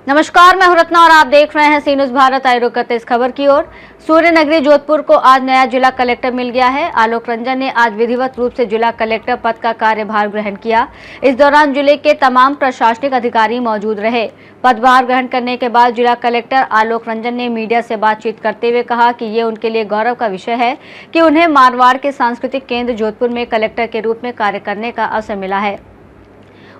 नमस्कार, मैं हूं रत्ना और आप देख रहे हैं सी न्यूज़ भारत। आए रुक करते इस खबर की ओर। सूर्य नगरी जोधपुर को आज नया जिला कलेक्टर मिल गया है। आलोक रंजन ने आज विधिवत रूप से जिला कलेक्टर पद का कार्यभार ग्रहण किया। इस दौरान जिले के तमाम प्रशासनिक अधिकारी मौजूद रहे। पदभार ग्रहण करने के बाद जिला कलेक्टर आलोक रंजन ने मीडिया से बातचीत करते हुए कहा कि ये उनके लिए गौरव का विषय है कि उन्हें मारवाड़ के सांस्कृतिक केंद्र जोधपुर में कलेक्टर के रूप में कार्य करने का अवसर मिला है।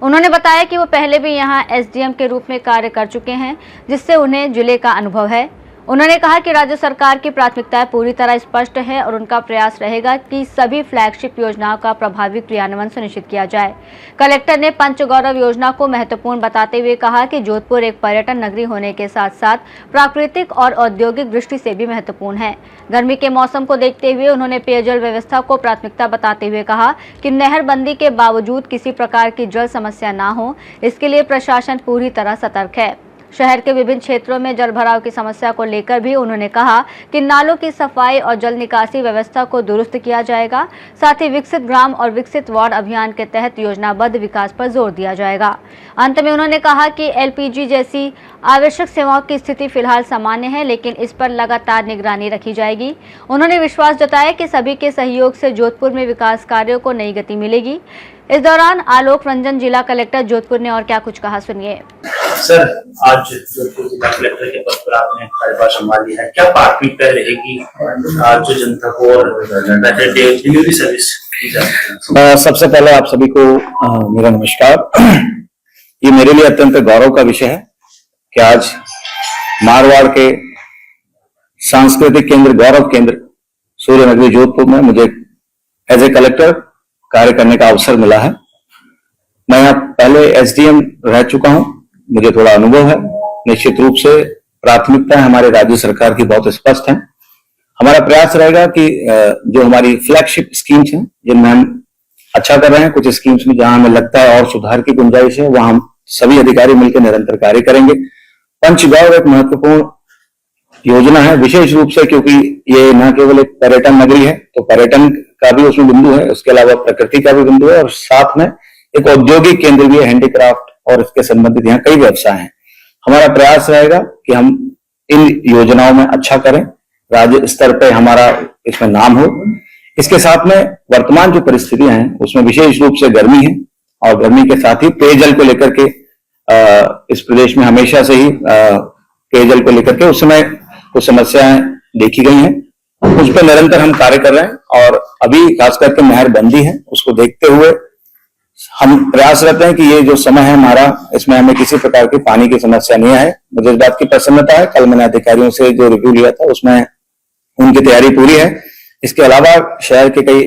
उन्होंने बताया कि वो पहले भी यहां एसडीएम के रूप में कार्य कर चुके हैं, जिससे उन्हें जिले का अनुभव है। उन्होंने कहा कि राज्य सरकार की प्राथमिकताएं पूरी तरह स्पष्ट है और उनका प्रयास रहेगा कि सभी फ्लैगशिप योजनाओं का प्रभावी क्रियान्वयन सुनिश्चित किया जाए। कलेक्टर ने पंचगौरव योजना को महत्वपूर्ण बताते हुए कहा कि जोधपुर एक पर्यटन नगरी होने के साथ साथ प्राकृतिक और औद्योगिक दृष्टि से भी महत्वपूर्ण है। गर्मी के मौसम को देखते हुए उन्होंने पेयजल व्यवस्था को प्राथमिकता बताते हुए कहा कि नहरबंदी के बावजूद किसी प्रकार की जल समस्या न हो, इसके लिए प्रशासन पूरी तरह सतर्क है। शहर के विभिन्न क्षेत्रों में जल भराव की समस्या को लेकर भी उन्होंने कहा कि नालों की सफाई और जल निकासी व्यवस्था को दुरुस्त किया जाएगा। साथ ही विकसित ग्राम और विकसित वार्ड अभियान के तहत योजनाबद्ध विकास पर जोर दिया जाएगा। अंत में उन्होंने कहा कि एलपीजी जैसी आवश्यक सेवाओं की स्थिति फिलहाल सामान्य है, लेकिन इस पर लगातार निगरानी रखी जाएगी। उन्होंने विश्वास जताया कि सभी के सहयोग से जोधपुर में विकास कार्यों को नई गति मिलेगी। इस दौरान आलोक रंजन जिला कलेक्टर जोधपुर ने और क्या कुछ कहा, सुनिए। सर, आज जोधपुर जिला कलेक्टर के पद पर आपने कार्यभार संभाल लिया है, क्या प्राथमिकता रहेगी आज जो जनता को और बेहतर डिलीवरी सर्विस दी जाए? सबसे पहले आप सभी को मेरा नमस्कार। ये मेरे लिए अत्यंत गौरव का विषय है कि आज मारवाड़ के सांस्कृतिक केंद्र, गौरव केंद्र सूर्य नगरी जोधपुर में मुझे एज ए कलेक्टर कार्य करने का अवसर मिला है। मैं यहाँ पहले एसडीएम रह चुका हूं, मुझे थोड़ा अनुभव है। निश्चित रूप से प्राथमिकताएं हमारे राज्य सरकार की बहुत स्पष्ट हैं। हमारा प्रयास रहेगा कि जो हमारी फ्लैगशिप स्कीम्स हैं जिनमें हम अच्छा कर रहे हैं, कुछ स्कीम्स में जहां हमें लगता है और सुधार की गुंजाइश है, वहां हम सभी अधिकारी मिलकर निरंतर कार्य करेंगे। पंचगौरव एक महत्वपूर्ण योजना है, विशेष रूप से क्योंकि ये न केवल एक पर्यटन नगरी है, तो पर्यटन का भी उसमें बिंदु है, उसके अलावा प्रकृति का भी बिंदु है और साथ में एक औद्योगिक केंद्र भी है, हैंडीक्राफ्ट और इसके संबंधित यहाँ कई व्यवसाय हैं। हमारा प्रयास रहेगा कि हम इन योजनाओं में अच्छा करें, राज्य स्तर पर हमारा इसमें नाम हो। इसके साथ में वर्तमान जो परिस्थितियां हैं उसमें विशेष रूप से गर्मी है और गर्मी के साथ ही पेयजल को लेकर के इस प्रदेश में हमेशा से ही पेयजल को लेकर के उस समय कुछ समस्याएं देखी गई हैं, उस पर निरंतर हम कार्य कर रहे हैं। और अभी खास करके नहरबंदी है, उसको देखते हुए हम प्रयास करते हैं कि ये जो समय है हमारा, इसमें हमें किसी प्रकार की पानी की समस्या नहीं आए। मुझे इस बात की प्रसन्नता है, कल मैंने अधिकारियों से जो रिव्यू लिया था उसमें उनकी तैयारी पूरी है। इसके अलावा शहर के कई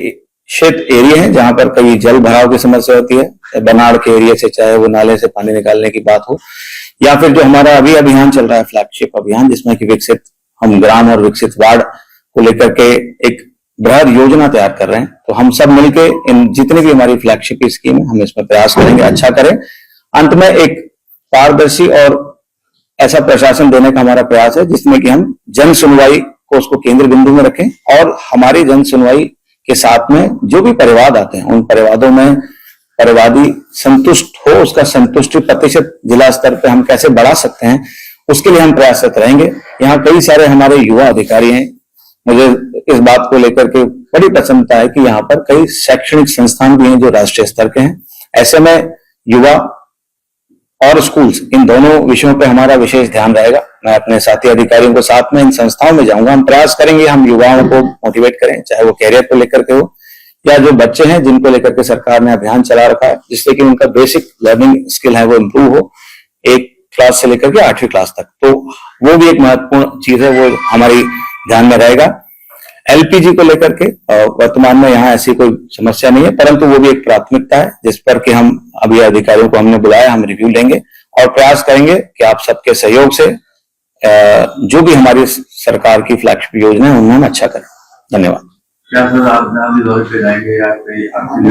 क्षेत्र एरिया हैं जहां पर कई जल भराव की समस्या होती है, बनाड़ के एरिया से, चाहे वो नाले से पानी निकालने की बात हो या फिर जो हमारा अभी अभियान चल रहा है फ्लैगशिप अभियान, जिसमें कि विकसित हम ग्राम और विकसित वार्ड को लेकर के एक बृहद योजना तैयार कर रहे हैं। तो हम सब मिलके इन जितनी भी हमारी फ्लैगशिप स्कीम है हम इसमें प्रयास करेंगे, अच्छा करें। अंत में एक पारदर्शी और ऐसा प्रशासन देने का हमारा प्रयास है जिसमें कि हम जन सुनवाई को उसको केंद्र बिंदु में रखें और हमारी जन सुनवाई के साथ में जो भी परिवाद आते हैं उन परिवादों में परिवादी संतुष्ट हो, उसका संतुष्टि प्रतिशत जिला स्तर पे हम कैसे बढ़ा सकते हैं उसके लिए हम प्रयासरत रहेंगे। यहाँ कई सारे हमारे युवा अधिकारी हैं, मुझे इस बात को लेकर के बड़ी प्रसन्नता है कि यहाँ पर कई शैक्षणिक संस्थान भी हैं जो राष्ट्रीय स्तर के हैं। ऐसे में युवा और स्कूल्स, इन दोनों विषयों पे हमारा विशेष ध्यान रहेगा। मैं अपने साथी अधिकारियों को साथ में इन संस्थाओं में जाऊंगा, हम प्रयास करेंगे हम युवाओं को मोटिवेट करें, चाहे वो कैरियर को लेकर के हो या जो बच्चे हैं जिनको लेकर के सरकार ने अभियान चला रखा है जिससे कि उनका बेसिक लर्निंग स्किल है वो इम्प्रूव हो, 1 क्लास से लेकर के 8वीं क्लास तक। तो वो भी एक महत्वपूर्ण चीज है, वो हमारी ध्यान में रहेगा। एलपीजी को लेकर के वर्तमान में यहाँ ऐसी कोई समस्या नहीं है, परंतु वो भी एक प्राथमिकता है जिस पर कि हम अभी अधिकारियों को हमने बुलाया, हम रिव्यू लेंगे और प्रयास करेंगे कि आप सबके सहयोग से जो भी हमारी सरकार की फ्लैगशिप योजना है उनमें हम अच्छा करें। धन्यवाद। क्या सर आप भी दौरे पे जाएंगे या कोई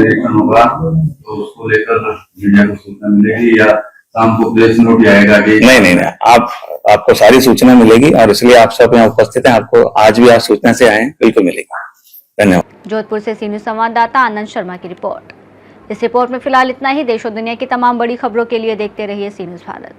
एक्शन होगा तो उसको लेकर मीडिया को सूचना मिलेगी या शाम को प्रेस नोट आएगा? नहीं, आपको सारी सूचना मिलेगी और इसलिए आप सब यहाँ उपस्थित हैं, आपको आज भी आप सूचना से आए हैं, बिल्कुल मिलेगी। धन्यवाद। जोधपुर से सी न्यूज़ संवाददाता आनंद शर्मा की रिपोर्ट। इस रिपोर्ट में फिलहाल इतना ही। देश और दुनिया की तमाम बड़ी खबरों के लिए देखते रहिए सी न्यूज़ भारत।